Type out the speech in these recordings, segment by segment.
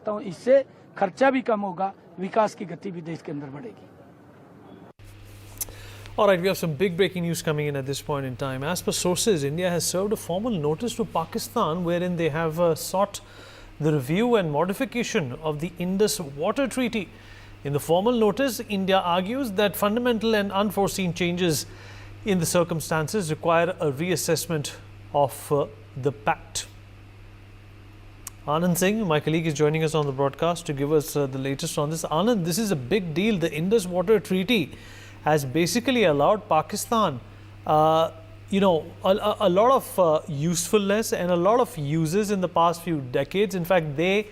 करता हूँ इससे खर्चा भी कम होगा, विकास की गति भी देश के अंदर बढ़ेगी। All right, we have some big breaking news coming in at this point in time. As per sources, India has served a formal notice to Pakistan wherein they have sought the review and modification of the Indus Water Treaty. In the formal notice, India argues that fundamental and unforeseen changes in the circumstances require a reassessment of the pact. Anand Singh, my colleague, is joining us on the broadcast to give us the latest on this. Anand, this is a big deal. The Indus Water Treaty has basically allowed Pakistan, a lot of usefulness and a lot of uses in the past few decades. In fact, they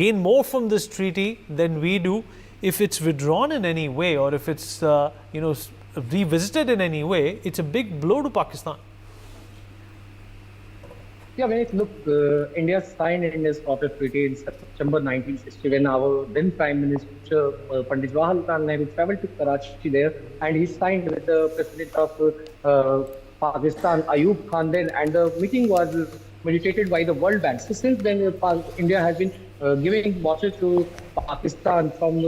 gain more from this treaty than we do. If it's withdrawn in any way or if it's, revisited in any way, it's a big blow to Pakistan. Yeah, when it look, India signed Indus Water Treaty in September 1960 when our then Prime Minister Pandit Jawaharlal Nehru traveled to Karachi there, and he signed with the President of Pakistan, Ayub Khan then, and the meeting was meditated by the World Bank. So since then, India has been giving water to Pakistan from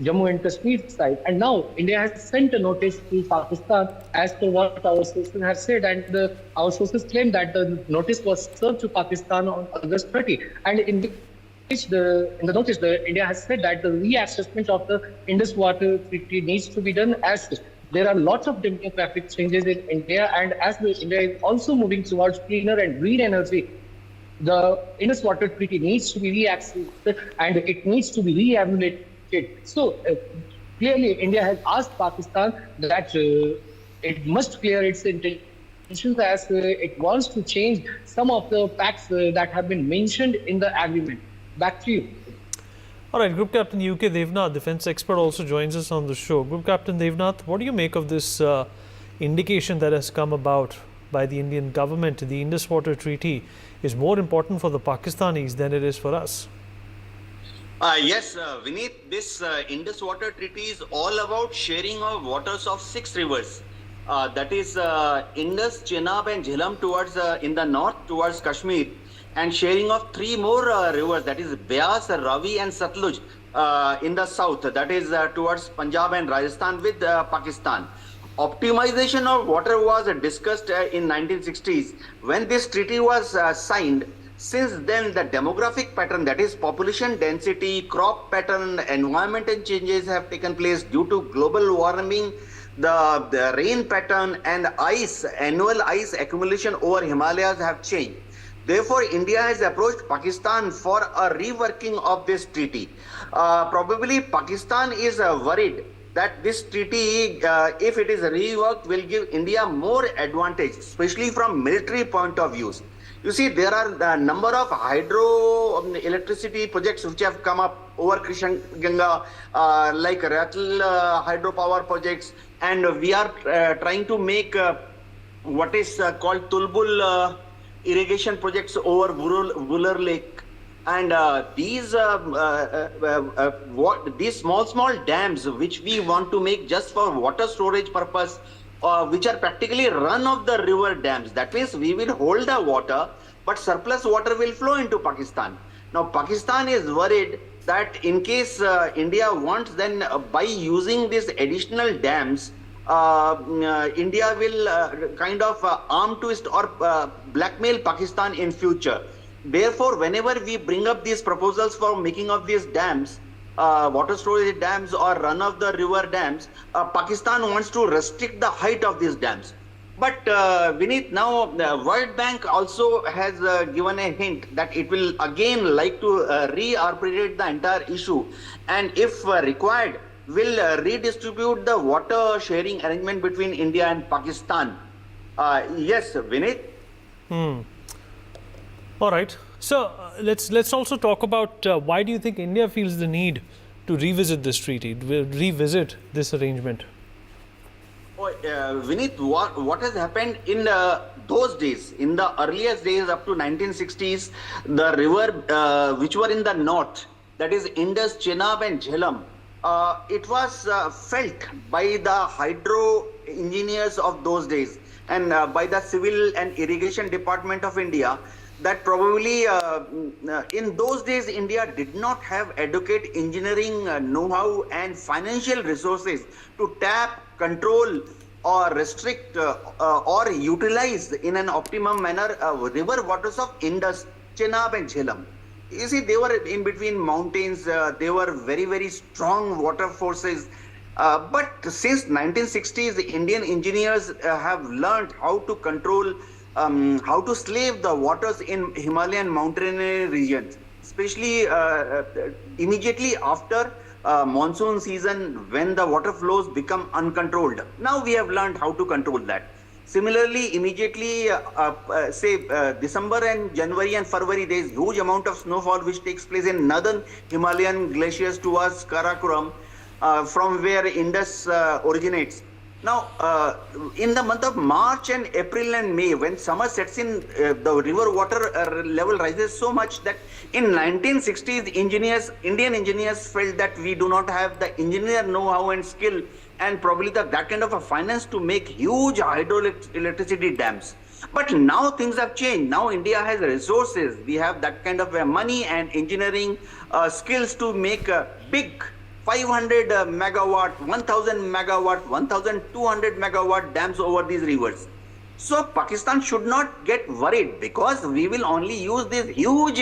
Jammu and Kashmir side, and now India has sent a notice to Pakistan as per what our sources have said, and our sources claim that the notice was served to Pakistan on August 30, and in the notice, India has said that the reassessment of the Indus Water Treaty needs to be done as there are lots of demographic changes in India, and as India is also moving towards cleaner and green energy, the Indus Water Treaty needs to be reassessed and it needs to be re-evaluated. So clearly, India has asked Pakistan that it must clear its intentions as it wants to change some of the facts that have been mentioned in the agreement. Back to you. All right, Group Captain UK Devnath, defense expert, also joins us on the show. Group Captain Devnath, what do you make of this indication that has come about by the Indian government? The Indus Water Treaty is more important for the Pakistanis than it is for us. Yes, Vineet, this Indus Water Treaty is all about sharing of waters of 6 rivers. That is Indus, Chenab and Jhelum towards in the north towards Kashmir, and sharing of 3 more rivers, that is Beas, Ravi and Satluj in the south, that is towards Punjab and Rajasthan with Pakistan. Optimization of water was discussed in 1960s when this treaty was signed. Since then, the demographic pattern, that is population density, crop pattern, environmental changes have taken place due to global warming, the rain pattern and annual ice accumulation over Himalayas have changed. Therefore, India has approached Pakistan for a reworking of this treaty. Probably Pakistan is worried that this treaty, if it is reworked, will give India more advantage, especially from military point of view. You see, there are a number of hydro electricity projects which have come up over Krishan Ganga, like Ratal hydropower projects, and we are trying to make what is called Tulbul irrigation projects over Buller Lake. And these small dams which we want to make just for water storage purpose, which are practically run of the river dams. That means we will hold the water, but surplus water will flow into Pakistan. Now Pakistan is worried that in case India wants, then by using these additional dams, India will kind of arm twist or blackmail Pakistan in future. Therefore, whenever we bring up these proposals for making of these dams, water storage dams or run of the river dams, Pakistan wants to restrict the height of these dams. But Vineet, now the World Bank also has given a hint that it will again like to re-arbitrate the entire issue, and if required, will redistribute the water sharing arrangement between India and Pakistan. Yes, Vineet. All right. So let's also talk about why do you think India feels the need to revisit this treaty, revisit this arrangement? Vineet, what has happened in those days, in the earliest days up to 1960s, the river which were in the north, that is Indus, Chenab and Jhelum, it was felt by the hydro engineers of those days and by the civil and irrigation department of India that probably in those days India did not have adequate engineering know-how and financial resources to tap, control, or restrict or utilize in an optimum manner river waters of Indus, Chenab, and Jhelum. You see, they were in between mountains. They were very, very strong water forces. But since 1960s, the Indian engineers have learned how to control, how to slave the waters in Himalayan mountainous regions, especially immediately after monsoon season when the water flows become uncontrolled. Now we have learned how to control that. Similarly, immediately, December and January and February, there is huge amount of snowfall which takes place in northern Himalayan glaciers towards Karakoram, from where Indus originates. Now, in the month of March and April and May, when summer sets in, the river water level rises so much that in 1960s, Indian engineers felt that we do not have the engineer know-how and skill and probably that kind of a finance to make huge hydroelectricity dams. But now things have changed. Now India has resources. We have that kind of money and engineering skills to make a big 500 megawatt, 1000 megawatt, 1200 megawatt dams over these rivers. So Pakistan should not get worried because we will only use these huge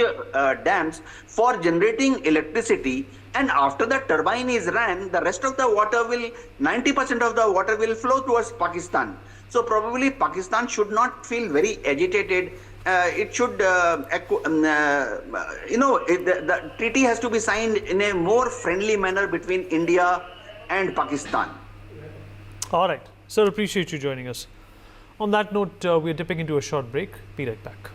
dams for generating electricity, and after the turbine is ran, the rest of the water will, 90% of the water will flow towards Pakistan. So probably Pakistan should not feel very agitated. It should, the treaty has to be signed in a more friendly manner between India and Pakistan. All right. Sir, appreciate you joining us. On that note, we're dipping into a short break. Be right back.